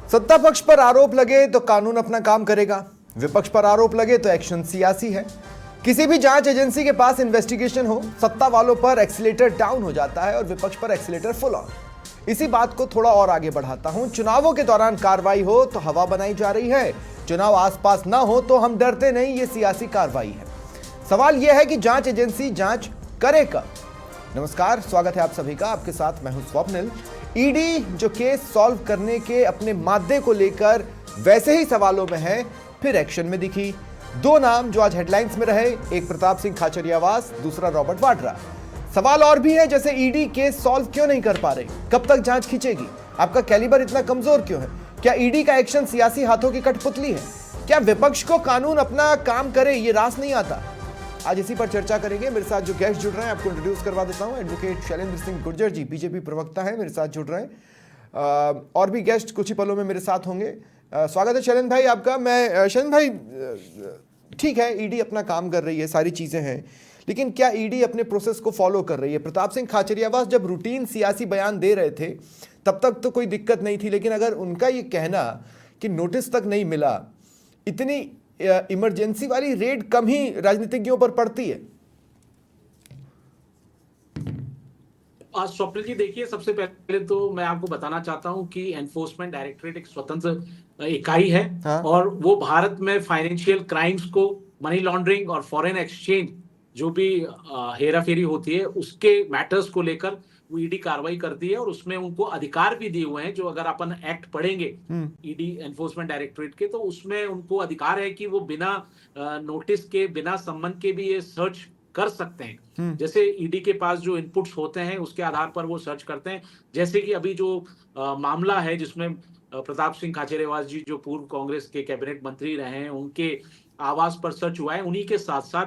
सत्ता पक्ष पर आरोप लगे तो कानून अपना काम करेगा, विपक्ष पर आरोप लगे तो एक्शन सियासी है। किसी भी जांच एजेंसी के पास इन्वेस्टिगेशन हो, सत्ता वालों पर एक्सीलेटर डाउन हो जाता है और विपक्ष पर एक्सीलेटर फुल ऑन। इसी बात को थोड़ा और आगे बढ़ाता हूं। चुनावों के दौरान कार्रवाई हो तो हवा बनाई जा रही है, चुनाव आसपास ना हो तो हम डरते नहीं, ये सियासी कार्रवाई है। सवाल यह है कि जांच एजेंसी जांच करे कब। नमस्कार, स्वागत है आप सभी का। आपके साथ मैं हूं स्वप्निल। ईडी जो केस सॉल्व करने के अपने मादे को लेकर वैसे ही सवालों में है, फिर एक्शन में दिखी। दो नाम जो आज हेडलाइंस में रहे, एक प्रताप सिंह खाचरियावास, दूसरा रॉबर्ट वाड्रा। सवाल और भी है, जैसे ईडी केस सॉल्व क्यों नहीं कर पा रहे, कब तक जांच खींचेगी, आपका कैलिबर इतना कमजोर क्यों है, क्या ईडी का एक्शन सियासी हाथों की कठपुतली है, क्या विपक्ष को कानून अपना काम करे ये रास नहीं आता। आज इसी पर चर्चा करेंगे। मेरे साथ जो गेस्ट जुड़ रहे हैं आपको इंट्रोड्यूस करवा देता हूं। एडवोकेट शैलेंद्र सिंह गुर्जर जी, बीजेपी प्रवक्ता है, मेरे साथ जुड़ रहे हैं। और भी गेस्ट कुछ ही पलों में मेरे साथ होंगे। स्वागत है शैलेंद्र भाई आपका। मैं शैलेंद्र भाई, ठीक है ईडी अपना काम कर रही है, सारी चीजें हैं, लेकिन क्या ईडी अपने प्रोसेस को फॉलो कर रही है? प्रताप सिंह खाचरियावास जब रूटीन सियासी बयान दे रहे थे तब तक तो कोई दिक्कत नहीं थी, लेकिन अगर उनका ये कहना कि नोटिस तक नहीं मिला, इतनी इमरजेंसी वाली रेड कम ही राजनीतिज्ञों पर पड़ती है। स्वप्निल जी, देखिए, सबसे पहले तो मैं आपको बताना चाहता हूं कि एनफोर्समेंट डायरेक्टरेट एक स्वतंत्र इकाई है। हाँ। और वो भारत में फाइनेंशियल क्राइम्स को, मनी लॉन्ड्रिंग और फॉरेन एक्सचेंज जो भी हेरा फेरी होती है उसके मैटर्स को लेकर वो ईडी कार्रवाई करती है, और उसमें उनको अधिकार भी दिए हुए हैं। जो अगर अपन एक्ट पढ़ेंगे ईडी एनफोर्समेंट डायरेक्टरेट के, तो उसमें उनको अधिकार है कि वो बिना नोटिस के, बिना सम्मन के भी ये सर्च कर सकते हैं। जैसे ईडी के पास जो इनपुट्स होते हैं उसके आधार पर वो सर्च करते हैं। जैसे कि अभी जो मामला है जिसमें प्रताप सिंह खाचरियावास जी, जो पूर्व कांग्रेस के कैबिनेट मंत्री रहे हैं, उनके आवास पर सर्च हुआ है। उन्हीं के साथ साथ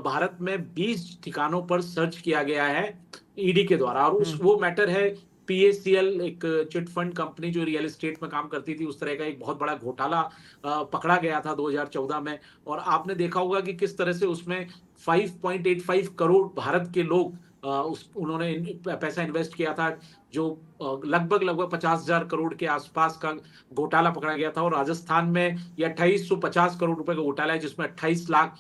भारत में 20 ठिकानों पर सर्च किया गया है ईडी के द्वारा। और वो मैटर है पीएसीएल, एक चिट फंड कंपनी जो रियल एस्टेट में काम करती थी, उस तरह का एक बहुत बड़ा घोटाला पकड़ा गया था 2014 में। और आपने देखा होगा कि किस तरह से उसमें 5.85 करोड़ भारत के लोग उन्होंने पैसा इन्वेस्ट किया था, जो लगभग 50,000 करोड़ के आसपास का घोटाला पकड़ा गया था। और राजस्थान में ये 2850 करोड़ रुपए का घोटाला है, जिसमें 28 लाख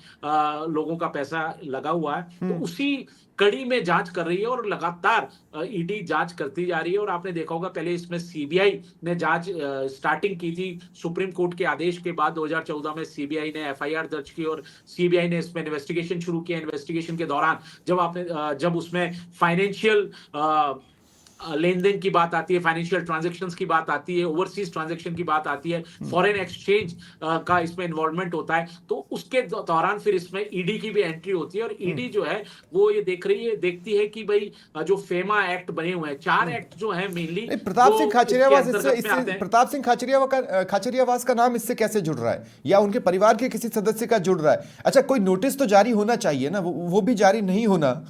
लोगों का पैसा लगा हुआ है। तो उसी कड़ी में जांच कर रही है और लगातार ईडी जांच करती जा रही है। और आपने देखा होगा पहले इसमें सीबीआई ने जांच स्टार्टिंग की थी। सुप्रीम कोर्ट के आदेश के बाद 2014 में सीबीआई ने एफआईआर दर्ज की और सीबीआई ने इसमें इन्वेस्टिगेशन शुरू किया। इन्वेस्टिगेशन के दौरान जब उसमें फाइनेंशियल लेन देन की बात आती है, फाइनेंशियल ट्रांजैक्शंस की बात आती है, ओवरसीज ट्रांजैक्शन की बात आती है, फॉरेन एक्सचेंज का इसमें इन्वॉल्वमेंट होता है, तो उसके दौरान फिर इसमें ईडी की भी एंट्री होती है। और ईडी जो है वो ये देखती है कि भाई जो फेमा एक्ट बने हुए हैं, 4 एक्ट जो है मेनली। प्रताप सिंह खाचरियावास का नाम इससे कैसे जुड़ रहा है, या उनके परिवार के किसी सदस्य का जुड़ रहा है? अच्छा, कोई नोटिस तो जारी होना चाहिए ना, वो भी जारी नहीं होना।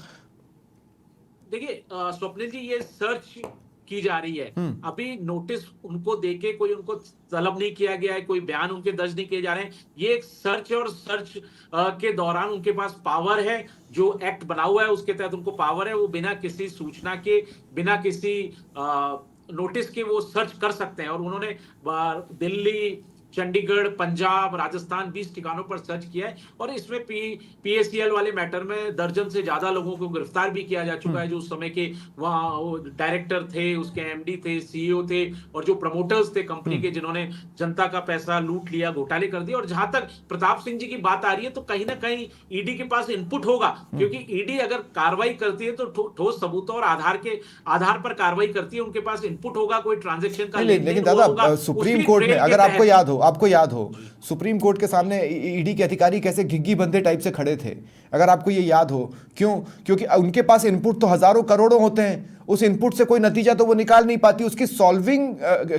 देखिए स्वप्निल जी, ये सर्च की जा रही है, अभी नोटिस उनको देके कोई उनको तलब नहीं किया गया है, कोई बयान उनके दर्ज नहीं किए जा रहे हैं। ये एक सर्च है और सर्च के दौरान उनके पास पावर है, जो एक्ट बना हुआ है उसके तहत उनको पावर है। वो बिना किसी सूचना के, बिना किसी नोटिस के वो सर्च कर सकते हैं। और उन्होंने दिल्ली, चंडीगढ़, पंजाब, राजस्थान 20 ठिकानों पर सर्च किया है। और इसमें पीएसीएल वाले मैटर में दर्जन से ज्यादा लोगों को गिरफ्तार भी किया जा चुका है, जो उस समय के वहां डायरेक्टर थे, उसके एमडी थे, सीईओ थे, और जो प्रमोटर्स थे कंपनी के, जिन्होंने जनता का पैसा लूट लिया, घोटाले कर दिए। और जहां तक प्रताप सिंह जी की बात आ रही है, तो कहीं ना कहीं ईडी के पास इनपुट होगा, क्योंकि ईडी अगर कार्रवाई करती है तो ठोस सबूतों और आधार पर कार्रवाई करती है। उनके पास इनपुट होगा, कोई ट्रांजेक्शन का। लेकिन दादा, सुप्रीम कोर्ट में अगर आपको याद हो सुप्रीम कोर्ट के सामने ईडी के अधिकारी कैसे घिग्गी बंदे टाइप से खड़े थे, अगर आपको ये याद हो। क्योंकि उनके पास इनपुट तो हजारों करोड़ों होते हैं, उस इनपुट से कोई नतीजा तो वो निकाल नहीं पाती। उसकी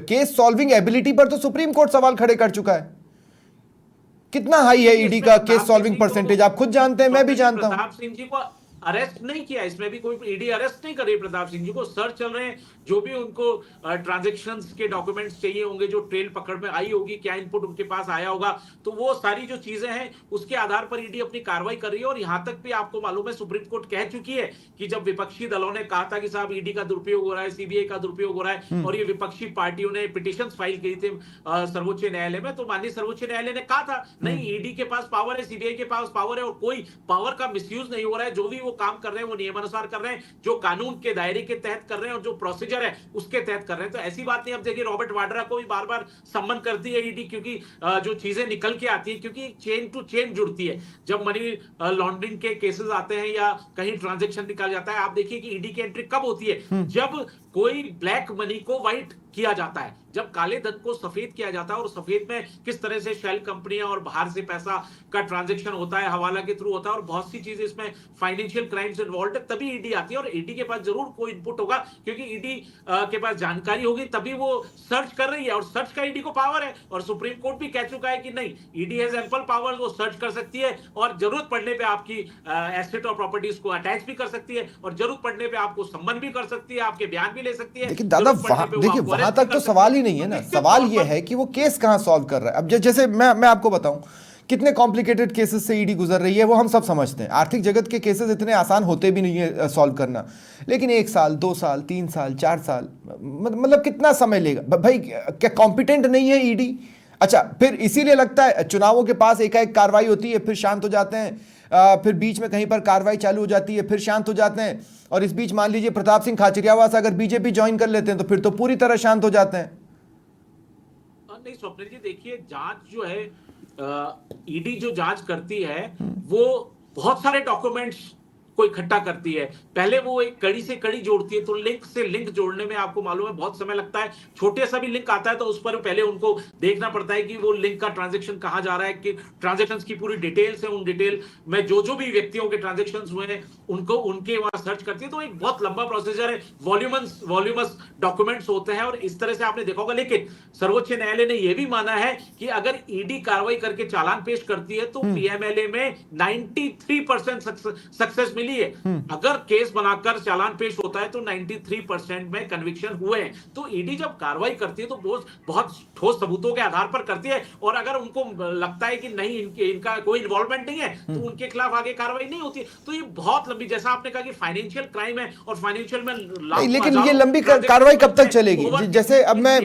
केस सॉल्विंग एबिलिटी पर तो सुप्रीम कोर्ट सवाल खड़े कर चुका है। कितना हाई है ईडी का केस सॉल्विंग परसेंटेज, आप खुद जानते हैं, मैं भी जानता हूं। अरेस्ट नहीं किया, इसमें भी कोई ईडी अरेस्ट नहीं कर रही प्रताप सिंह जी को, सर्च चल रहे हैं। जो भी उनको ट्रांजैक्शंस के डॉक्यूमेंट्स चाहिए होंगे, जो ट्रेल पकड़ में आई होगी, क्या इनपुट उनके पास आया होगा, तो वो सारी जो चीजें हैं उसके आधार पर ईडी अपनी कार्रवाई कर रही है। और यहां तक भी आपको मालूम है, सुप्रीम कोर्ट कह चुकी है कि जब विपक्षी दलों ने कहा था कि साहब ईडी का दुरुपयोग हो रहा है, सीबीआई का दुरुपयोग हो रहा है, और ये विपक्षी पार्टियों ने पिटीशन फाइल की थी सर्वोच्च न्यायालय में, तो माननीय सर्वोच्च न्यायालय ने कहा था नहीं, ईडी के पास पावर है, सीबीआई के पास पावर है, और कोई पावर का मिसयूज नहीं हो रहा है। जो भी वो काम कर रहे हैं वो नियमानुसार कर रहे हैं, जो कानून के दायरे के तहत कर रहे हैं और जो प्रोसीजर है उसके तहत कर रहे हैं। तो ऐसी बात नहीं। अब देखिए, रॉबर्ट वाड्रा को भी बार बार सम्मन करती है ईडी, क्योंकि जो चीजें निकल के आती है, क्योंकि चेन टू चेन जुड़ती है। जब मनी लॉन्ड्रिंग के केसेस आते हैं या कहीं ट्रांजैक्शन निकल जाता है, आप देखिए कि ईडी की एंट्री कब होती है, जब कोई ब्लैक मनी को व्हाइट किया जाता है, जब काले धन को सफेद किया जाता है। और सफेद में किस तरह से शेल कंपनियां और बाहर से पैसा का ट्रांजैक्शन होता है, हवाला के थ्रू होता है, और बहुत सी चीजें इसमें फाइनेंशियल क्राइम्स इन्वॉल्व है, तभी ईडी आती है। और ईडी के पास जरूर कोई इनपुट होगा, क्योंकि ईडी के पास जानकारी होगी, तभी वो सर्च कर रही है। और सर्च का ईडी को पावर है, और सुप्रीम कोर्ट भी कह चुका है कि नहीं, ईडी हैज एम्पल पावर, वो सर्च कर सकती है, और जरूरत पड़ने पे आपकी एसेट और प्रॉपर्टीज को अटैच भी कर सकती है, और जरूरत पड़ने पे आपको सम्मन भी कर सकती है, आपके बयान भी ले सकती है। लेकिन दादा देखिए, वहां तक तो सवाल ही नहीं है ना। सवाल ये है कि वो केस कहां सॉल्व कर रहा है। अब जैसे मैं आपको बताऊं कितने कॉम्प्लिकेटेड केसेस से ईडी गुजर रही है, वो हम सब समझते हैं। आर्थिक जगत के केसेस इतने आसान होते भी नहीं है सॉल्व करना, लेकिन 1 साल 2 साल 3 साल 4 साल मतलब कितना समय लेगा भाई? क्या कॉम्पिटेंट नहीं है ईडी? अच्छा, फिर इसीलिए लगता है चुनावों के पास एकाएक कार्रवाई होती है, फिर शांत हो जाते हैं, फिर बीच में कहीं पर कार्रवाई चालू हो जाती है, फिर शांत हो जाते हैं, और इस बीच मान लीजिए प्रताप सिंह खाचरियावास अगर बीजेपी ज्वाइन कर लेते हैं तो फिर तो पूरी तरह शांत हो जाते हैं। नहीं स्वप्निल जी, देखिए, जांच जो है, ईडी जो जांच करती है, वो बहुत सारे डॉक्यूमेंट्स को इकट्ठा करती है। पहले वो एक कड़ी से कड़ी जोड़ती है, तो लिंक से लिंक जोड़ने में आपको मालूम है बहुत समय लगता है। छोटे सा भी लिंक आता है तो उस पर पहले उनको देखना पड़ता है कि वो लिंक का ट्रांजैक्शन कहां जा रहा है, कि ट्रांजैक्शंस की पूरी डिटेल्स है, उन डिटेल में जो भी व्यक्तियों के ट्रांजैक्शंस हुए हैं उनको उनके वहां सर्च करती है। तो एक बहुत लंबा प्रोसीजर है, वॉल्यूमस डॉक्यूमेंट्स होते हैं, और इस तरह से आपने देखा होगा। लेकिन सर्वोच्च न्यायालय ने यह भी माना है कि अगर ईडी कार्रवाई करके चालान पेश करती है तो पीएमएलए में 93% सक्सेस मिली है। अगर केस बनाकर चालान पेश होता है तो 93% में कन्विक्शन हुए हैं। तो ईडी जब कार्रवाई करती है तो बहुत ठोस सबूतों के आधार पर करती है, और अगर उनको लगता है कि नहीं, इनका कोई इन्वॉल्वमेंट नहीं है, तो उनके खिलाफ आगे कार्रवाई नहीं होती। तो ये बहुत लंबी, जैसा आपने कहा कि फाइनेंशियल क्राइम है, और फाइनेंशियल में लेकिन ये लंबी कार्रवाई कब तक चलेगी? जैसे अब मैं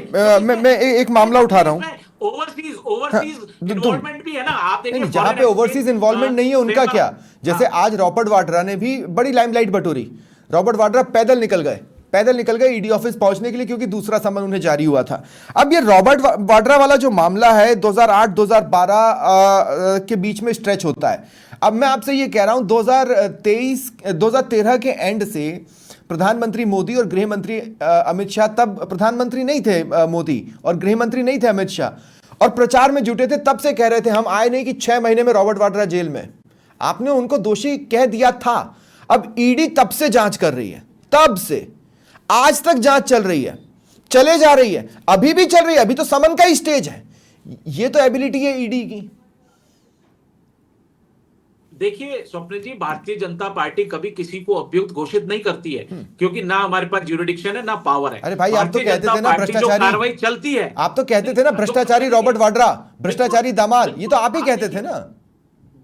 एक मामला उठा रहा हूं, ओवरसीज इन्वॉल्वमेंट भी है ना। आप देखिए, जहां पे ओवरसीज इन्वॉल्वमेंट नहीं है उनका क्या? जैसे आज रॉबर्ट वाड्रा ने भी बड़ी लाइमलाइट बटोरी। रॉबर्ट वाड्रा पैदल निकल गए ईडी ऑफिस पहुंचने के लिए, क्योंकि दूसरा समन उन्हें जारी हुआ था। अब ये रॉबर्ट वाड्रा वाला जो मामला है 2008-2012 के बीच में स्ट्रेच होता है। अब मैं आपसे ये कह रहा हूं 2013 के एंड से प्रधानमंत्री मोदी और गृह मंत्री अमित शाह, तब प्रधानमंत्री नहीं थे मोदी और गृह मंत्री नहीं थे अमित शाह, और प्रचार में जुटे थे। तब से कह रहे थे हम आए नहीं कि 6 महीने में रॉबर्ट वाड्रा जेल में। आपने उनको दोषी कह दिया था। अब ईडी तब से जांच कर रही है, तब से आज तक जांच चल रही है, चले जा रही है, अभी भी चल रही है। अभी तो समन का ही स्टेज है। ये तो एबिलिटी है ईडी की। देखिए स्वप्निल जी, भारतीय जनता पार्टी कभी किसी को अभियुक्त घोषित नहीं करती है, क्योंकि ना हमारे पास ज्यूरिडिक्शन है, ना पावर है। अरे भाई, आप तो कहते थे ना भ्रष्टाचारी, कार्रवाई चलती है। आप तो कहते थे ना भ्रष्टाचारी रॉबर्ट वाड्रा, भ्रष्टाचारी दामाल, ये तो आप ही कहते थे ना।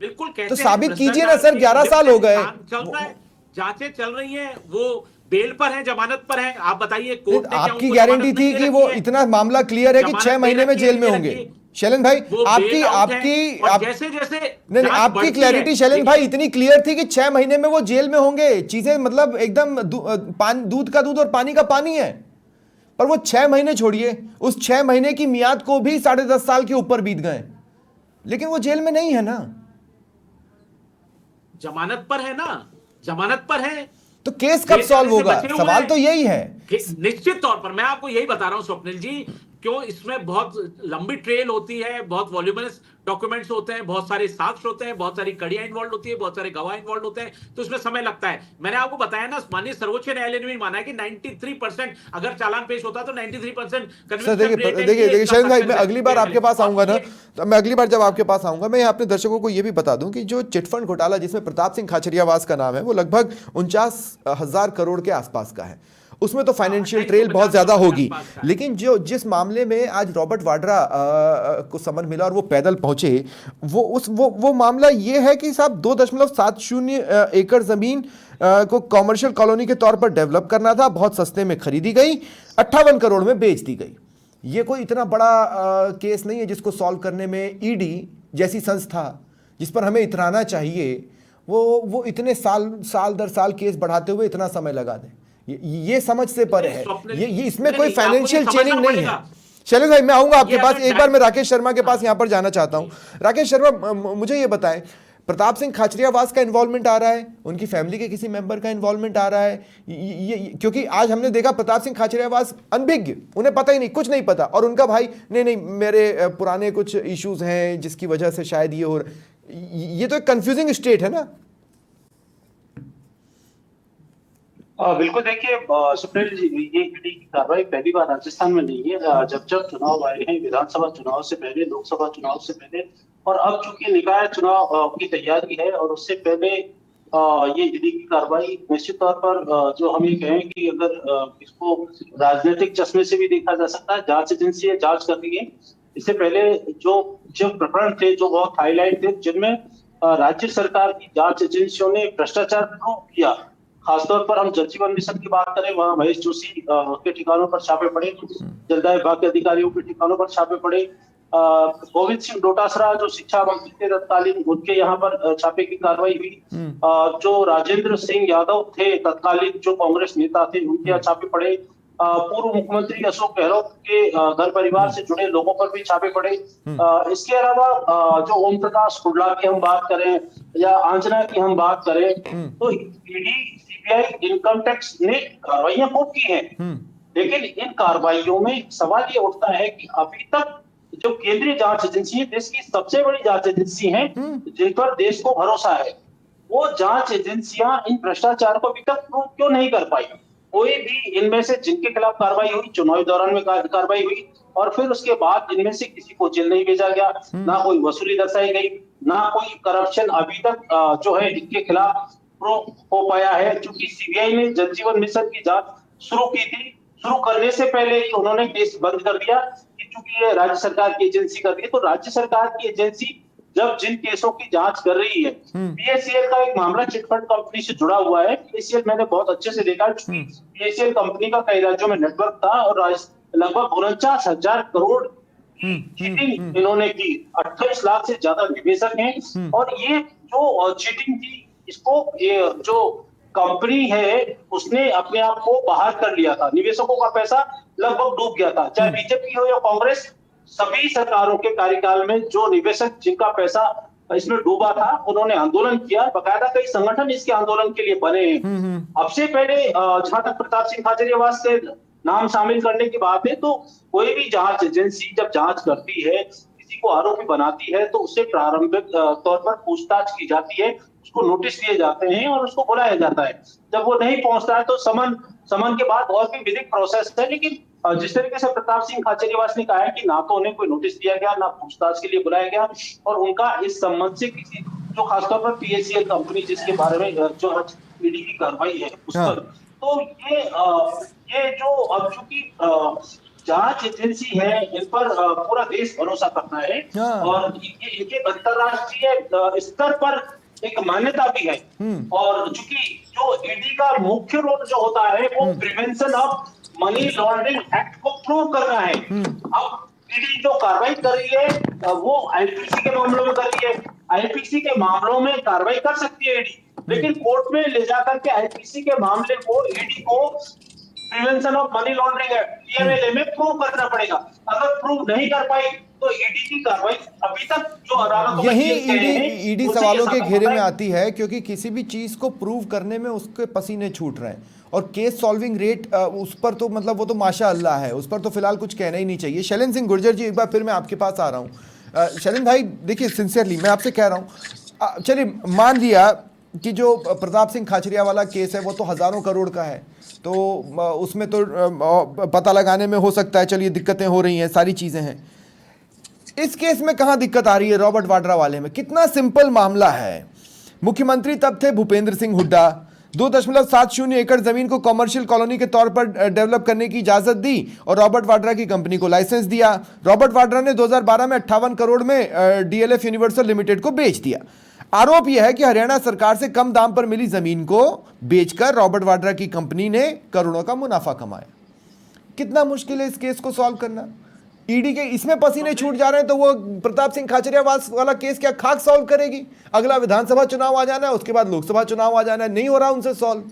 बिल्कुल कहते तो साबित कीजिए ना सर, 11 साल हो गए, चल रहा है, जांचें चल रही हैं, वो बेल पर है, जमानत पर है। आप बताइए, कोर्ट ने आपकी गारंटी थी कि वो इतना मामला क्लियर है कि 6 महीने में जेल में होंगे। शैलन भाई, आपकी आपकी क्लैरिटी शैलन भाई इतनी क्लियर थी कि 6 महीने में वो जेल में होंगे। चीजें मतलब एकदम दूध का दूध और पानी का पानी है। पर वो 6 महीने छोड़िए, उस 6 महीने की मियाद को भी 10.5 साल के ऊपर बीत गए, लेकिन वो जेल में नहीं है ना, जमानत पर है ना, जमानत पर है। तो केस कब सॉल्व होगा? सवाल तो यही है निश्चित तौर पर मैं आपको यही बता रहा हूं स्वप्निल जी, क्यों इसमें बहुत लंबी ट्रेल होती है, बहुत वॉल्यूमिनस डॉक्यूमेंट्स होते हैं, बहुत सारे साक्ष्य होते हैं, बहुत सारी कड़ियां इन्वॉल्व होती है, बहुत सारे गवाह इन्वॉल्व होते हैं, तो इसमें समय लगता है। मैंने आपको बताया ना, माननीय सर्वोच्च न्यायालय ने भी माना है कि 93% अगर चालान पेश होता तो 93% सर देखिए शैलेंद्र भाई, मैं अगली बार आपके पास आऊंगा ना, तो मैं अगली बार जब आपके पास आऊंगा, मैं अपने दर्शकों को ये भी बता दूं कि जो चिटफंड घोटाला जिसमें प्रताप सिंह खाचरियावास का नाम है, वो लगभग 49,000 करोड़ के आसपास का है। उसमें तो फाइनेंशियल ट्रेल बहुत ज्यादा होगी, लेकिन जो जिस मामले में आज रॉबर्ट वाड्रा को समन मिला और वो पैदल पहुंचे, वो मामला ये है कि साहब 2.70 एकड़ जमीन को कॉमर्शियल कॉलोनी के तौर पर डेवलप करना था, बहुत सस्ते में खरीदी गई, 58 करोड़ में बेच दी गई। ये कोई इतना बड़ा केस नहीं है जिसको सॉल्व करने में ईडी जैसी संस्था, जिस पर हमें इतराना चाहिए, वो इतने साल दर साल केस बढ़ाते हुए इतना समय लगा दें। ये समझ से परे है। ये इसमें कोई फाइनेंशियल चेनिंग नहीं है। शैलेंद्र भाई, मैं आऊंगा आपके पास एक बार, मैं राकेश शर्मा के पास यहां पर जाना चाहता हूं। राकेश शर्मा, मुझे ये बताएं, प्रताप सिंह खाचरियावास का इन्वॉल्वमेंट आ रहा है, उनकी फैमिली के किसी मेंबर का इन्वॉल्वमेंट आ रहा है, ये क्योंकि आज हमने देखा प्रताप सिंह खाचरियावास अनभिज्ञ, उन्हें पता ही नहीं, कुछ नहीं पता, और उनका भाई नहीं मेरे पुराने कुछ इश्यूज हैं जिसकी वजह से शायद ये हो रहा। ये तो एक कंफ्यूजिंग स्टेट है ना। बिल्कुल, देखिए सुप्रीम जी, ये ईडी की कार्रवाई पहली बार राजस्थान में नहीं है। जब चुनाव आए हैं, विधानसभा चुनाव से पहले, लोकसभा चुनाव से पहले, और अब चूंकि निकाय चुनाव की तैयारी है और उससे पहले ये ईडी की कार्रवाई निश्चित तौर पर जो हम ये कहें कि अगर इसको राजनीतिक चश्मे से भी देखा जा सकता है। जांच एजेंसी है, जांच कर रही है। इससे पहले जो प्रकरण थे जो बहुत हाईलाइट थे, जिनमें राज्य सरकार की जांच एजेंसियों ने भ्रष्टाचार प्रूव किया, खासतौर पर हम जल जीवन मिशन की बात करें, वहां महेश जोशी के ठिकानों पर छापे पड़े, जलदाय विभाग के अधिकारियों के ठिकानों पर छापे पड़े, गोविंद सिंह डोटासरा जो शिक्षा मंत्री थे तत्कालीन, उनके यहाँ पर छापे की कार्रवाई हुई। जो राजेंद्र सिंह यादव थे तत्कालीन जो कांग्रेस नेता थे, उनके यहाँ छापे पड़े। पूर्व मुख्यमंत्री अशोक गहलोत के घर परिवार से जुड़े लोगों पर भी छापे पड़े। इसके अलावा जो ओम प्रकाश हुड्डा की हम बात करें या आंजना की हम बात करें, तो ईडी, सीबीआई, इनकम टैक्स ने कार्रवाइयां खूब की हैं, लेकिन इन कार्रवाइयों में सवाल ये उठता है कि अभी तक जो केंद्रीय जांच एजेंसी है, देश की सबसे बड़ी जांच एजेंसी है, जिन पर देश को भरोसा है, वो जांच एजेंसियां इन भ्रष्टाचार को अभी तक प्रूव क्यों नहीं कर पाई। कोई भी इनमें से जिनके खिलाफ कार्रवाई हुई, चुनावी दौरान में कार्रवाई हुई, और फिर उसके बाद इनमें से किसी को जेल नहीं भेजा गया, ना कोई वसूली दर्शाई गई, ना कोई करप्शन अभी तक जो है इनके खिलाफ प्रूव हो पाया है। क्योंकि सीबीआई ने जल जीवन मिशन की जांच शुरू की थी, शुरू करने से पहले ही उन्होंने केस बंद कर दिया कि चूंकि ये राज्य सरकार की एजेंसी कर रही है। तो राज्य सरकार की एजेंसी जब जिन केसों की जांच कर रही है, पीएससीएल का एक मामला चिटफंड कंपनी से जुड़ा हुआ है। पीएससीएल मैंने बहुत अच्छे से देखा, पीएससीएल कंपनी का कई राज्यों में नेटवर्क था और लगभग 49,000 करोड़ की चीटिंग इन्होंने की। 28 लाख से ज्यादा निवेशक हैं, और ये जो चीटिंग थी, इसको जो कंपनी है उसने अपने आप को बाहर कर लिया था, निवेशकों का पैसा लगभग डूब गया था। चाहे बीजेपी हो या कांग्रेस, सभी सरकारों के कार्यकाल में जो निवेशक जिनका पैसा इसमें डूबा था, उन्होंने आंदोलन किया, बकायदा कई संगठन इसके आंदोलन के लिए बने हैं। अब से पहले जहां तक प्रताप सिंह खाचरियावास के नाम शामिल करने की बात है, तो कोई भी जांच एजेंसी जब जांच करती है, किसी को आरोपी बनाती है, तो उससे प्रारंभिक तौर पर पूछताछ की जाती है, उसको नोटिस दिए जाते हैं और उसको बुलाया जाता है। जब वो नहीं पहुंचता है तो समन के बाद और भी विधिक प्रोसेस है। लेकिन जिस तरीके से प्रताप सिंह खाचरियावास ने कहा है कि ना तो उन्हें कोई नोटिस दिया गया, ना पूछताछ के लिए बुलाया गया, और उनका इस संबंध से किसी, जो खासतौर पर पीएससीएल कंपनी जिसके बारे में जो ईडी की कार्रवाई है उस पर, तो ये जो अब चूंकि जांच एजेंसी है, इन पर पूरा देश भरोसा करता है, और इनके अंतरराष्ट्रीय स्तर पर एक मान्यता भी है। और चूंकि जो ईडी का मुख्य रोल जो होता है, वो prevention of money laundering act को प्रूव करना है। अब ईडी जो कार्रवाई कर रही है, वो आईपीसी के मामलों में कर रही है। आईपीसी के मामलों में कार्रवाई कर सकती है ईडी, लेकिन कोर्ट में ले जाकर के आईपीसी के मामले को ईडी को prevention of money laundering act PMLA में प्रूव करना पड़ेगा। अगर प्रूव नहीं कर पाई तो ईडी की कार्रवाई अभी तक जो अदालतों में ईडी सवालों के घेरे में आती है, क्योंकि किसी भी चीज को प्रूव करने में उसके पसीने छूट रहे हैं, और केस सॉल्विंग रेट उस पर तो मतलब वो तो माशाअल्लाह है, उस पर तो फिलहाल कुछ कहना ही नहीं चाहिए। शैलेंद्र सिंह गुर्जर जी, एक बार फिर मैं आपके पास आ रहा हूँ। शैलेंद्र भाई देखिए, सिंसियरली मैं आपसे कह रहा हूँ, चलिए मान लिया कि जो प्रताप सिंह खाचरिया वाला केस है वो तो हज़ारों करोड़ का है, तो उसमें तो पता लगाने में हो सकता है, चलिए दिक्कतें हो रही हैं, सारी चीज़ें हैं। इस केस में कहाँ दिक्कत आ रही है? रॉबर्ट वाड्रा वाले में कितना सिंपल मामला है। मुख्यमंत्री तब थे भूपेंद्र सिंह हुड्डा, 2.70 एकड़ जमीन को कमर्शियल कॉलोनी के तौर पर डेवलप करने की इजाजत दी और रॉबर्ट वाड्रा की कंपनी को लाइसेंस दिया। रॉबर्ट वाड्रा ने 2012 में 58 करोड़ में डीएलएफ यूनिवर्सल लिमिटेड को बेच दिया। आरोप यह है कि हरियाणा सरकार से कम दाम पर मिली जमीन को बेचकर रॉबर्ट वाड्रा की कंपनी ने करोड़ों का मुनाफा कमाया। कितना मुश्किल है इस केस को सॉल्व करना। ईडी के इसमें पसीने छूट जा रहे हैं, तो वो प्रताप सिंह खाचरिया वाला केस क्या खाक सॉल्व करेगी? अगला विधानसभा चुनाव आ जाना है, उसके बाद लोकसभा चुनाव आ जाना है, नहीं हो रहा उनसे सॉल्व।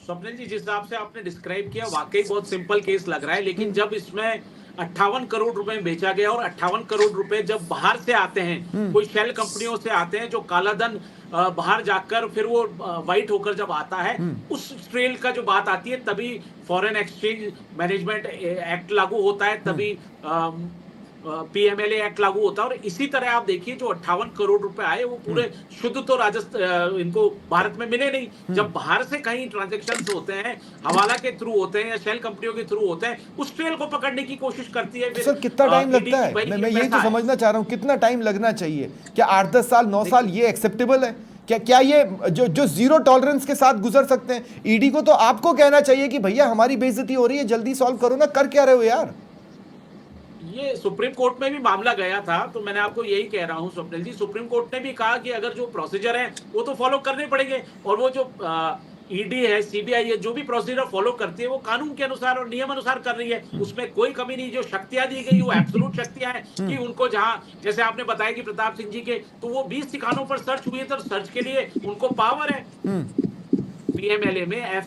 स्वप्निल जी, जिस हिसाब से आपने डिस्क्राइब किया वाकई बहुत सिंपल केस लग रहा है, लेकिन जब इसमें 58 करोड़ रुपए में बेचा गया और 58 करोड़ रुपए जब बाहर से आते हैं, कोई शेल कंपनियों से आते हैं, जो काला धन बाहर जाकर फिर वो वाइट होकर जब आता है, उस ट्रेल का जो बात आती है, तभी फॉरेन एक्सचेंज मैनेजमेंट एक्ट लागू होता है, तभी पीएमएलए एक्ट लागू होता है। और इसी तरह आप देखिए जो 58 करोड़ रुपए आए वो पूरे शुद्ध तो राजस्थान इनको भारत में मिले नहीं। जब बाहर से कहीं ट्रांजेक्शन होते हैं, हवाला के थ्रू होते हैं या शेल कंपनियों के थ्रू होते हैं, उस ट्रेल को पकड़ने की कोशिश करती है। सर कितना टाइम लगता है? मैं यही तो समझना चाह रहा हूँ, कितना टाइम लगना चाहिए? क्या 8-10 साल 9 साल ये एक्सेप्टेबल है? क्या ये जो जीरो टॉलरेंस के साथ गुजर सकते हैं? ईडी को तो आपको कहना चाहिए कि भैया हमारी बेइज्जती हो रही है, जल्दी सॉल्व करो ना, कर क्या रहे हो यार? ये सुप्रीम कोर्ट में भी मामला गया था, तो मैंने आपको यही कह रहा हूं स्वप्निल जी, सुप्रीम कोर्ट ने भी कहा कि अगर जो प्रोसीजर है वो तो फॉलो करने पड़ेंगे, और वो जो ईडी है, सीबीआई है, जो भी प्रोसीजर फॉलो करती है वो कानून के अनुसार और नियम अनुसार कर रही है, उसमें कोई कमी नहीं। जो शक्तियां दी गई वो एब्सोल्यूट शक्तियां हैं कि उनको जहां, जैसे आपने बताया कि प्रताप सिंह जी के तो वो 20 ठिकानों पर सर्च हुए, तो सर्च के लिए उनको पावर है। पीएमएलए में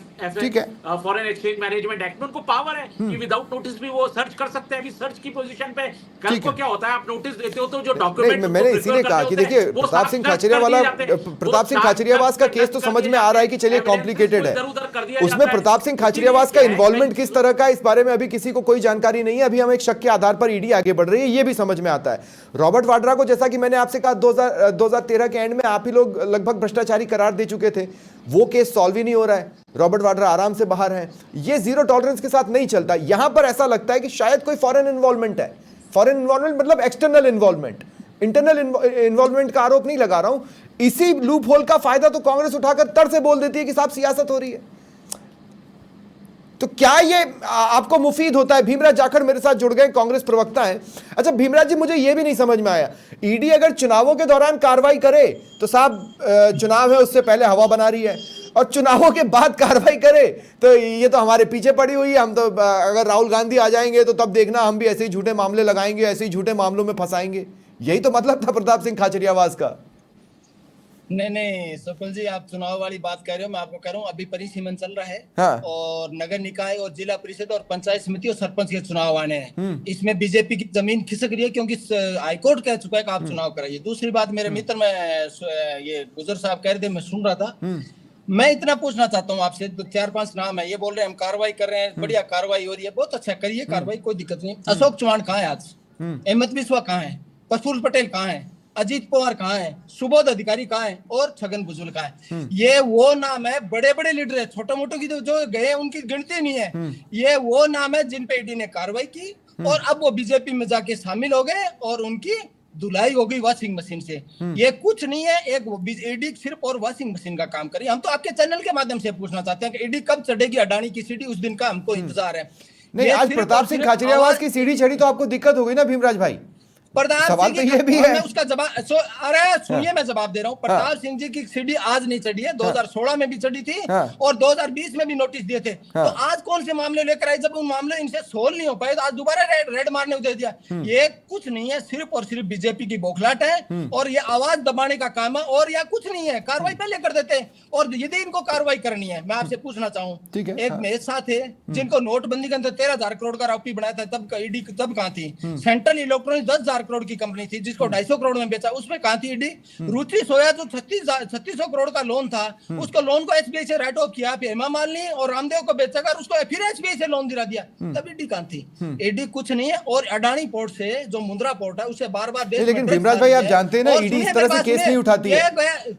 फॉरेन एक्सचेंज मैनेजमेंट एक्ट में उनको पावर है कि विदाउट नोटिस भी वो सर्च कर सकते हैं। अभी सर्च की पोजीशन पे कल को क्या होता है, आप नोटिस देते हो तो जो डॉक्यूमेंट मैंने इसीलिए कहा कि देखिए प्रताप सिंह खाचरिया वाला, प्रताप सिंह खाचरियावास का केस तो समझ में आ रहा है कि चलिए कॉम्प्लिकेटेड है, उसमें प्रताप सिंह खाचरियावास का इन्वॉल्वमेंट किस तरह का, इस बारे में अभी किसी को कोई जानकारी नहीं है। अभी हम एक शक के आधार पर ईडी आगे बढ़ रही है, ये भी समझ में आता है। रॉबर्ट वाड्रा को, जैसा कि मैंने आपसे कहा, 2013 के एंड में आप ही लोग लगभग भ्रष्टाचारी करार दे चुके थे, वो केस सॉल्व ही नहीं हो रहा है। रॉबर्ट वाड्रा आराम से बाहर हैं। ये जीरो टॉलरेंस के साथ नहीं चलता। यहां पर ऐसा लगता है कि शायद कोई फॉरेन इन्वॉल्वमेंट है। फॉरेन इन्वॉल्वमेंट मतलब एक्सटर्नल इन्वॉल्वमेंट, इंटरनल इन्वॉल्वमेंट का आरोप नहीं लगा रहा हूं। इसी लूप होल का फायदा तो कांग्रेस उठाकर तर से बोल देती है कि साहब सियासत हो रही है। तो क्या ये आपको मुफीद होता है? भीमराज जाखड़ मेरे साथ जुड़ गए, कांग्रेस प्रवक्ता हैं। अच्छा भीमराज जी, मुझे ये भी नहीं समझ में आया, ईडी अगर चुनावों के दौरान कार्रवाई करे तो साहब चुनाव है उससे पहले हवा बना रही है, और चुनावों के बाद कार्रवाई करे तो ये तो हमारे पीछे पड़ी हुई है। हम तो अगर राहुल गांधी आ जाएंगे तो तब देखना हम भी ऐसे ही झूठे मामले लगाएंगे, ऐसे ही झूठे मामलों में फंसाएंगे। यही तो मतलब था प्रताप सिंह खाचरियावास का। नहीं स्वप्निल जी, आप चुनाव वाली बात कह रहे हो, मैं आपको कह रहा हूँ अभी परिसीमन चल रहा है। हाँ। और नगर निकाय और जिला परिषद और पंचायत समिति और सरपंच के चुनाव आने हैं। इसमें बीजेपी की जमीन खिसक रही है, क्योंकि हाईकोर्ट कह चुका है कि आप चुनाव कराइए। दूसरी बात, मेरे मित्र में ये गुजर साहब कह रहे थे, मैं सुन रहा था, मैं इतना पूछना चाहता हूँ आपसे। 4-5 नाम है, ये बोल रहे हैं हम कार्रवाई कर रहे हैं, बढ़िया कार्रवाई हो रही है, बहुत अच्छा करिए कार्रवाई, कोई दिक्कत नहीं। अशोक चौहान कहाँ है आज? अहमद बिस्वा कहाँ है? प्रफुल्ल पटेल कहाँ है? अजीत पवार कहाँ है? सुबोध अधिकारी कहाँ है? और छगन भुजबल कहाँ है? ये वो नाम है, बड़े बड़े लीडर है, छोटे मोटों की तो जो गए उनकी गिनती नहीं है। ये वो नाम है जिन पे ईडी ने कार्रवाई की, और अब वो बीजेपी में जाके शामिल हो गए और उनकी धुलाई हो गई वॉशिंग मशीन से। ये कुछ नहीं है, एक ईडी सिर्फ और वॉशिंग मशीन का काम करिए। हम तो आपके चैनल के माध्यम से पूछना चाहते हैं कि ईडी कब चढ़ेगी अडानी की सीढ़ी, उस दिन का हमको इंतजार है। नहीं, आज प्रताप सिंह खाचरियावास की सीढ़ी चढ़ी तो आपको दिक्कत हो गई ना भीमराज भाई? प्रताप सिंह ये भी है, उसका जवाब अरे सुनिए, मैं जवाब दे रहा हूँ। प्रताप सिंह जी की सीढ़ी आज नहीं चढ़ी है, 2016 में भी चढ़ी थी और 2020 में भी नोटिस दिए थे। तो आज कौन से मामले लेकर आए? जब उन मामले इनसे सोल्व नहीं हो पाए तो आज दोबारा रेड मारने को दे दिया। ये कुछ नहीं है, सिर्फ और सिर्फ बीजेपी की बौखलाहट है और ये आवाज दबाने का काम है, और यह कुछ नहीं है। कार्रवाई पहले कर देते हैं, और यदि इनको कार्रवाई करनी है, मैं आपसे पूछना चाहूँ, एक मेरे साथ है जिनको नोटबंदी के अंदर 13,000 करोड़ का आरोपी बनाया था, तब ईडी तब कहाँ थी? सेंट्रल इलेक्ट्रॉनिक 10,000 1000 करोड़ की कंपनी थी जिसको 250 करोड़ में बेचा, उसमें कहां थी ईडी? रुचि सोया जो 3600 करोड़ का लोन था, उसको लोन को एसबीआई से राइट ऑफ किया, हेमा मालिनी और रामदेव को बेचकर उसको फिर एसबीआई से लोन दिला दिया, तब ईडी कहां थी? ईडी कुछ नहीं है। और अडानी पोर्ट से जो मुंद्रा पोर्ट है उसे बार-बार देश, लेकिन भीमराज भाई आप जानते हैं ना ईडी इस तरह से केस नहीं उठाती है।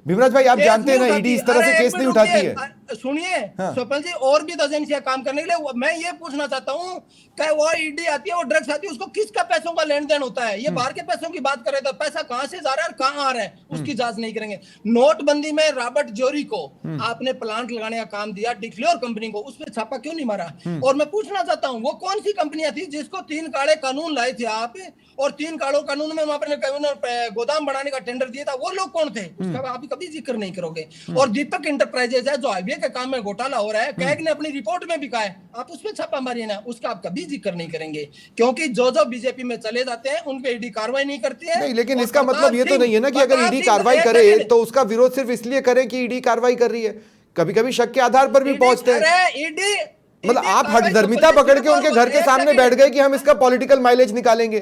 भीमराज भाई आप जानते हैं ना ईडी इस तरह से केस नहीं उठाती है। सुनिए स्वपन जी, और भी तो एजेंसियां काम करने के लिए, मैं ये पूछना चाहता हूँ कि वो ईडी आती है, वो ड्रग्स आती है, उसको किसका पैसों का लेन देन होता है? ये बाहर के पैसों की बात कर रहे थे, पैसा कहां से जा रहा है और कहां आ रहा है उसकी जांच नहीं करेंगे। नोटबंदी में रॉबर्ट जोरी को आपने प्लांट लगाने का काम दिया, डिक्लेयर कंपनी को, उसमें छापा क्यों नहीं मारा? और मैं पूछना चाहता हूँ वो कौन सी कंपनियां थी जिसको 3 काले कानून लाए थे आप, और 3 कालों कानून में वहां पर गोदाम बनाने का टेंडर दिया था, वो लोग कौन थे उसका आप कभी जिक्र नहीं करोगे। और दीपक इंटरप्राइजेज है जो हाईवे के काम में घोटाला हो रहा है, कैग ने अपनी रिपोर्ट में भी कहा है, आप उसमें छापा मारिए ना, उसका आप कभी जिक्र नहीं करेंगे, क्योंकि जो जो बीजेपी में चले जाते हैं उन पे ईडी कार्रवाई नहीं करती है। नहीं, लेकिन इसका मतलब ये तो नहीं है ना कि अगर ईडी कार्रवाई करे तो उसका विरोध सिर्फ इसलिए करें कि ईडी कार्रवाई कर रही है, कभी कभी शक के आधार पर भी पहुंचते हैं। ईडी मतलब आप हठधर्मिता पकड़ के उनके घर के सामने बैठ गए कि हम इसका पॉलिटिकल माइलेज निकालेंगे।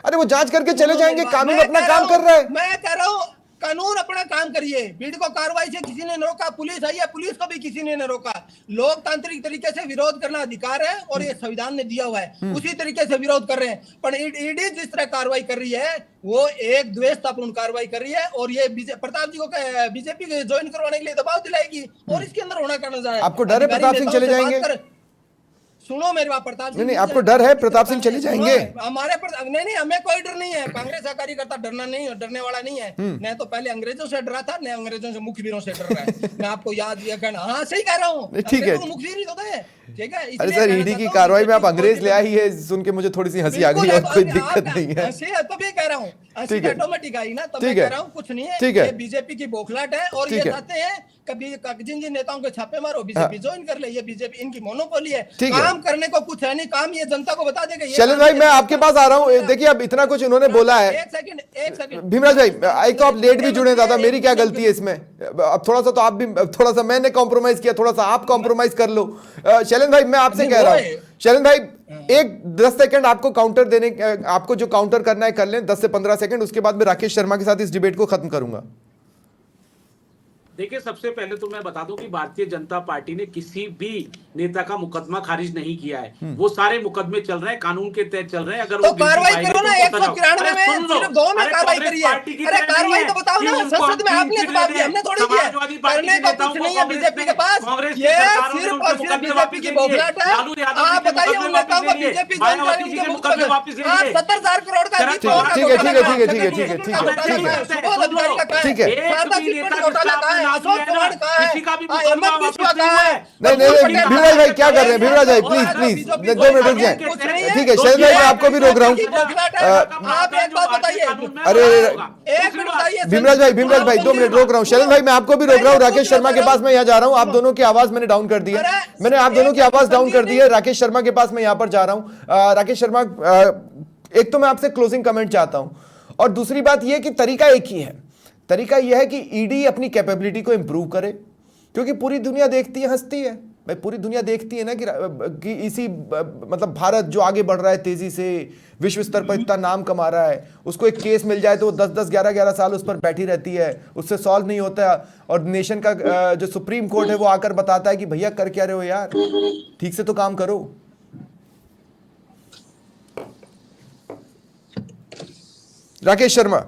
अरे वो जांच करके चले जाएंगे, कानून अपना काम कर रहा है। मैं कह रहा हूं कानून अपना काम करिए, भीड़ को कार्रवाई से किसी ने रोका, पुलिस आई है, पुलिस को भी किसी ने रोका। लोकतांत्रिक तरीके से विरोध करना अधिकार है और ये संविधान ने दिया हुआ है, उसी तरीके से विरोध कर रहे हैं। पर ईडी जिस तरह कार्रवाई कर रही है वो एक द्वेषतापूर्ण कार्रवाई कर रही है, और ये प्रताप जी को बीजेपी ज्वाइन करवाने के लिए दबाव दिलाएगी, और इसके अंदर होना करना चाहिए। आपको डर है प्रताप सिंह चले जाएंगे? सुनो मेरी बात, प्रताप सिंह नहीं, आपको डर है प्रताप सिंह चले जाएंगे? हमारे नहीं, हमें कोई डर नहीं है। कांग्रेस का कार्यकर्ता डरने वाला नहीं है। मैं तो पहले अंग्रेजों से डरा था, मैं अंग्रेजों से मुखबिरों से डर रहा है। मैं आपको याद ये कहना, हाँ सही कह रहा हूँ, ठीक है, मुखबिर ही होता है, ठीक है। अरे सर ईडी की कार्रवाई में आप अंग्रेज ले आई है, सुन के मुझे थोड़ी सी हंसी आ गई, और कोई दिक्कत नहीं है। तभी कह रहा हूँ ऑटोमेटिक आई ना, तब मैं कह रहा हूँ कुछ नहीं है, ठीक है। ये बीजेपी की बौखलाहट है, और ये चाहते हैं कभी जिन नेताओं के छापे मारो, बीजेपी ज्वाइन कर ले, ये बीजेपी इनकी मोनोपोली है, काम करने को कुछ है नहीं, काम ये जनता को बता देगा। शैलेंद्र भाई मैं आपके पास आ रहा हूँ, देखिए अब इतना कुछ इन्होंने बोला है। एक सेकंड भीमराज भाई, एक तो आप लेट भी जुड़े दादा, मेरी क्या गलती है इसमें? अब थोड़ा सा तो आप भी, थोड़ा सा मैंने कॉम्प्रोमाइज किया, थोड़ा सा आप कॉम्प्रोमाइज कर लो। शैलेंद्र भाई मैं आपसे कह रहा हूँ, शैलेंद्र भाई एक 10 सेकंड आपको काउंटर देने, आपको जो काउंटर करना है कर लें, 10 से 15 सेकंड, उसके बाद मैं राकेश शर्मा के साथ इस डिबेट को खत्म करूंगा। देखिए सबसे पहले तो मैं बता दूं कि भारतीय जनता पार्टी ने किसी भी नेता का मुकदमा खारिज नहीं किया है, वो सारे मुकदमे चल रहे हैं, कानून के तहत चल रहे हैं। अगर तो कार्रवाई करो ना, 193 में सिर्फ 2 में कार्रवाई करी है। अरे कार्रवाई तो बताओ ना, संसद में आपने जवाब दिया, हमने थोड़ी दिया। करने का कुछ नहीं है बीजेपी के पास, ये सिर्फ और सिर्फ बीजेपी की बौखलाहट है। आप बताइए उन नेताओं को बीजेपी ज्वाइन करने उनके मुकदमे वापस ले लीजिए। 70,000 करोड़ का ठीक है, ठीक है, ठीक है, ठीक है, ठीक है, ठीक है, ठीक है। नहीं भीमराज भाई क्या कर रहे हैं? भीमराज भाई प्लीज प्लीज 2 मिनट रुक जाए। ठीक है शैलेंद्र भाई मैं आपको भी रोक रहा हूँ। आप एक बात बताइए, अरे एक मिनट बताइए। भीमराज भाई 2 मिनट रोक रहा हूँ। शैलेंद्र भाई मैं आपको भी रोक रहा हूँ। राकेश शर्मा के पास मैं यहाँ जा रहा हूँ, आप दोनों की आवाज मैंने डाउन कर दी है, मैंने आप दोनों की आवाज डाउन कर दी है। राकेश शर्मा के पास मैं यहाँ पर जा रहा हूँ। राकेश शर्मा एक तो मैं आपसे क्लोजिंग कमेंट चाहता हूँ, और दूसरी बात यह कि तरीका एक ही है, तरीका यह है कि ईडी अपनी कैपेबिलिटी को इंप्रूव करे, क्योंकि पूरी दुनिया देखती है, हंसती है भाई, पूरी दुनिया देखती है ना कि इसी मतलब भारत जो आगे बढ़ रहा है तेजी से, विश्व स्तर पर इतना नाम कमा रहा है, उसको एक केस मिल जाए तो वो 10-10 11-11 साल उस पर बैठी रहती है, उससे सॉल्व नहीं होता। और नेशन का जो सुप्रीम कोर्ट है वो आकर बताता है कि भैया कर क्या रहे हो यार, ठीक से तो काम करो। राकेश शर्मा,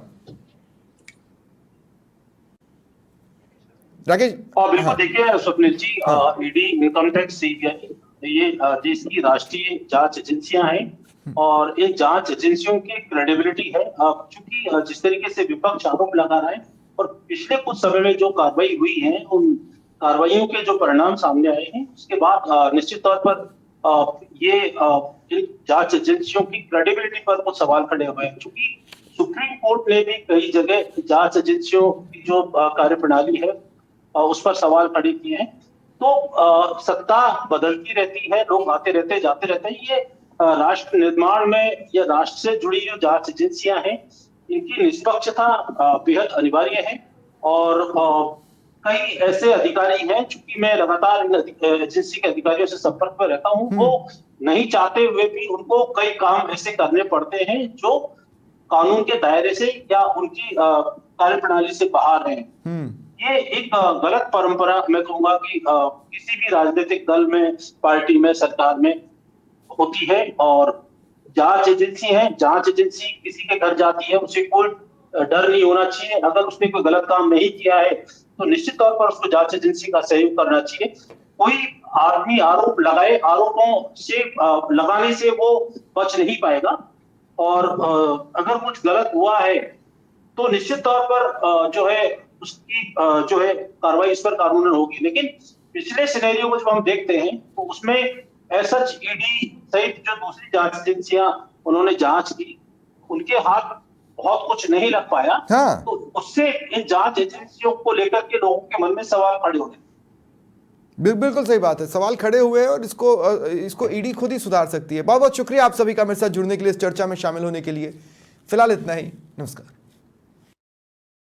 राकेश। बिल्कुल देखिए स्वप्निल जी, ईडी, इनकम टैक्स, सीबीआई, ये देश की राष्ट्रीय जांच एजेंसियां हैं, और इन जांच एजेंसियों की क्रेडिबिलिटी है। चूंकि जिस तरीके से विपक्ष आरोप लगा रहा है, और पिछले कुछ समय में जो कार्रवाई हुई है, उन कार्रवाइयों के जो परिणाम सामने आए हैं, उसके बाद निश्चित तौर पर ये जांच एजेंसियों की क्रेडिबिलिटी पर कुछ सवाल खड़े हुए हैं। चूंकि सुप्रीम कोर्ट ने भी कई जगह जांच एजेंसियों की जो कार्यप्रणाली है उस पर सवाल खड़े किए हैं। तो सत्ता बदलती रहती है, लोग आते रहते जाते रहते हैं। ये राष्ट्र निर्माण में या राष्ट्र से जुड़ी जो जांच एजेंसियां हैं, इनकी निष्पक्षता बेहद अनिवार्य है। और कई ऐसे अधिकारी हैं, चूंकि मैं लगातार इन एजेंसी के अधिकारियों से संपर्क में रहता हूं, वो नहीं चाहते हुए भी उनको कई काम ऐसे करने पड़ते हैं जो कानून के दायरे से या उनकी कार्यप्रणाली से बाहर हैं। ये एक गलत परंपरा मैं कहूंगा कि किसी भी राजनीतिक दल में, पार्टी में, सरकार में होती है। और जांच एजेंसी है, जांच एजेंसी किसी के घर जाती है, उसे कोई डर नहीं होना चाहिए। अगर उसने कोई गलत काम नहीं किया है तो निश्चित तौर पर उसको जांच एजेंसी का सहयोग करना चाहिए। कोई आदमी आरोप लगाए, आरोपों से लगाने से वो बच नहीं पाएगा। और अगर कुछ गलत हुआ है तो निश्चित तौर पर जो है उसकी जो है कार्रवाई इस पर कानूनन होगी। लेकिन पिछले सिनेरियो को जब हम देखते हैं तो उसमें ऐसा ईडी सहित जो दूसरी जांच एजेंसियां उन्होंने जांच की, उनके हाथ बहुत कुछ नहीं लग पाया। हाँ। तो उससे इन जांच एजेंसियों को लेकर के लोगों के मन में सवाल खड़े हो गए। बिल्कुल सही बात है, सवाल खड़े हुए हैं और इसको ईडी खुद ही सुधार सकती है। बहुत बहुत शुक्रिया आप सभी का मेरे साथ जुड़ने के लिए, इस चर्चा में शामिल होने के लिए। फिलहाल इतना ही, नमस्कार।